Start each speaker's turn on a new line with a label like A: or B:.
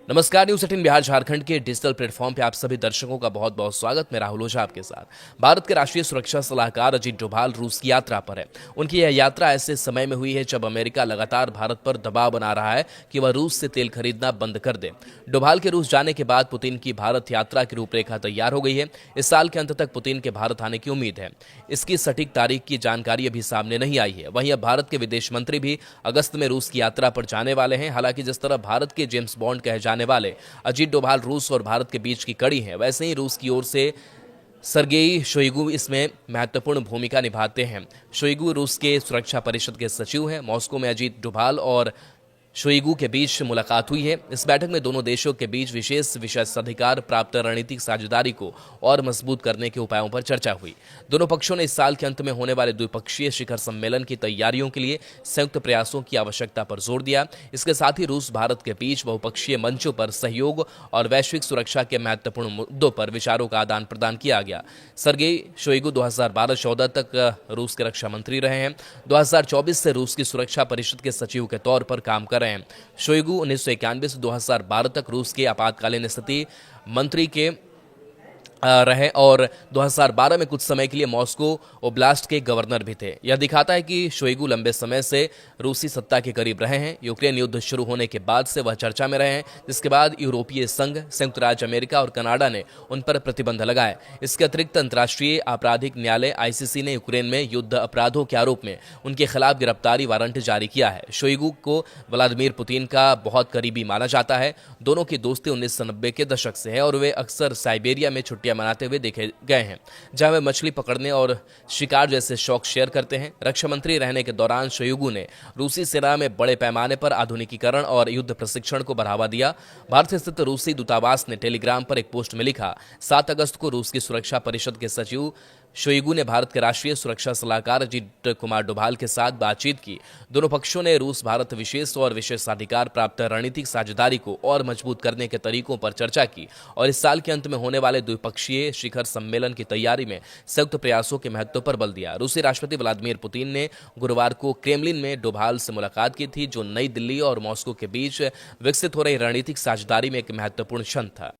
A: नमस्कार। न्यूज 18 बिहार झारखंड के digital platform पे आप सभी दर्शकों का बहुत बहुत स्वागत। मैं राहुल ओझा आपके साथ। भारत के राष्ट्रीय सुरक्षा सलाहकार अजीत डोभाल रूस की यात्रा पर है। उनकी यह यात्रा ऐसे समय में हुई है जब अमेरिका लगातार भारत पर दबाव बना रहा है कि वह रूस से तेल खरीदना बंद कर दे। डोभाल के रूस जाने के बाद पुतिन की भारत यात्रा की रूपरेखा तैयार हो गई है। इस साल के अंत तक पुतिन के भारत आने की उम्मीद है। इसकी सटीक तारीख की जानकारी अभी सामने नहीं आई है। वहीं अब भारत के विदेश मंत्री भी अगस्त में रूस की यात्रा पर जाने वाले हैं। हालांकि जिस तरह भारत के जेम्स बॉन्ड कहे जाने वाले अजीत डोभाल रूस और भारत के बीच की कड़ी है, वैसे ही रूस की ओर से सरगेई शोइगु इसमें महत्वपूर्ण भूमिका निभाते हैं। शोइगु रूस के सुरक्षा परिषद के सचिव हैं। मॉस्को में अजीत डोभाल और शोइगु के बीच मुलाकात हुई है। इस बैठक में दोनों देशों के बीच विशेष विशेषाधिकार प्राप्त रणनीतिक साझेदारी को और मजबूत करने के उपायों पर चर्चा हुई। दोनों पक्षों ने इस साल के अंत में होने वाले द्विपक्षीय शिखर सम्मेलन की तैयारियों के लिए संयुक्त प्रयासों की आवश्यकता पर जोर दिया। इसके साथ ही रूस भारत के बीच बहुपक्षीय मंचों पर सहयोग और वैश्विक सुरक्षा के महत्वपूर्ण मुद्दों पर विचारों का आदान प्रदान किया गया। सरगेई शोइगु 2012-14 तक रूस के रक्षा मंत्री रहे हैं। 2024 से रूस की सुरक्षा परिषद के सचिव के तौर पर काम कर रहे हैं। शोइगु 1991 से 2012 तक रूस के आपातकालीन स्थिति मंत्री के रहे और 2012 में कुछ समय के लिए मॉस्को ओब्लास्ट के गवर्नर भी थे। यह दिखाता है कि शोइगु लंबे समय से रूसी सत्ता के करीब रहे हैं। यूक्रेन युद्ध शुरू होने के बाद से वह चर्चा में रहे हैं, जिसके बाद यूरोपीय संघ, संयुक्त राज्य अमेरिका और कनाडा ने उन पर प्रतिबंध लगाए। इसके अतिरिक्त अंतर्राष्ट्रीय आपराधिक न्यायालय आईसीसी ने यूक्रेन में युद्ध अपराधों के आरोप में उनके खिलाफ गिरफ्तारी वारंट जारी किया है। शोइगु को व्लादिमीर पुतिन का बहुत करीबी माना जाता है। दोनों की दोस्ती 1990 के दशक से है और वे अक्सर साइबेरिया में छुट्टियां मनाते हुए देखे गए हैं, जहां वे मछली पकड़ने और शिकार जैसे शौक शेयर करते हैं। रक्षा मंत्री रहने के दौरान शोइगु ने रूसी सेना में बड़े पैमाने पर आधुनिकीकरण और युद्ध प्रशिक्षण को बढ़ावा दिया। भारत स्थित रूसी दूतावास ने टेलीग्राम पर एक पोस्ट में लिखा, 7 अगस्त को रूस की सुरक्षा परिषद के सचिव शोइगु ने भारत के राष्ट्रीय सुरक्षा सलाहकार अजीत कुमार डोभाल के साथ बातचीत की। दोनों पक्षों ने रूस भारत विशेष और विशेषाधिकार प्राप्त रणनीतिक साझेदारी को और मजबूत करने के तरीकों पर चर्चा की और इस साल के अंत में होने वाले द्विपक्षीय शिखर सम्मेलन की तैयारी में संयुक्त प्रयासों के महत्व पर बल दिया। रूसी राष्ट्रपति व्लादिमीर पुतिन ने गुरुवार को क्रेमलिन में डोभाल से मुलाकात की थी, जो नई दिल्ली और मॉस्को के बीच विकसित हो रही रणनीतिक साझेदारी में एक महत्वपूर्ण क्षण था।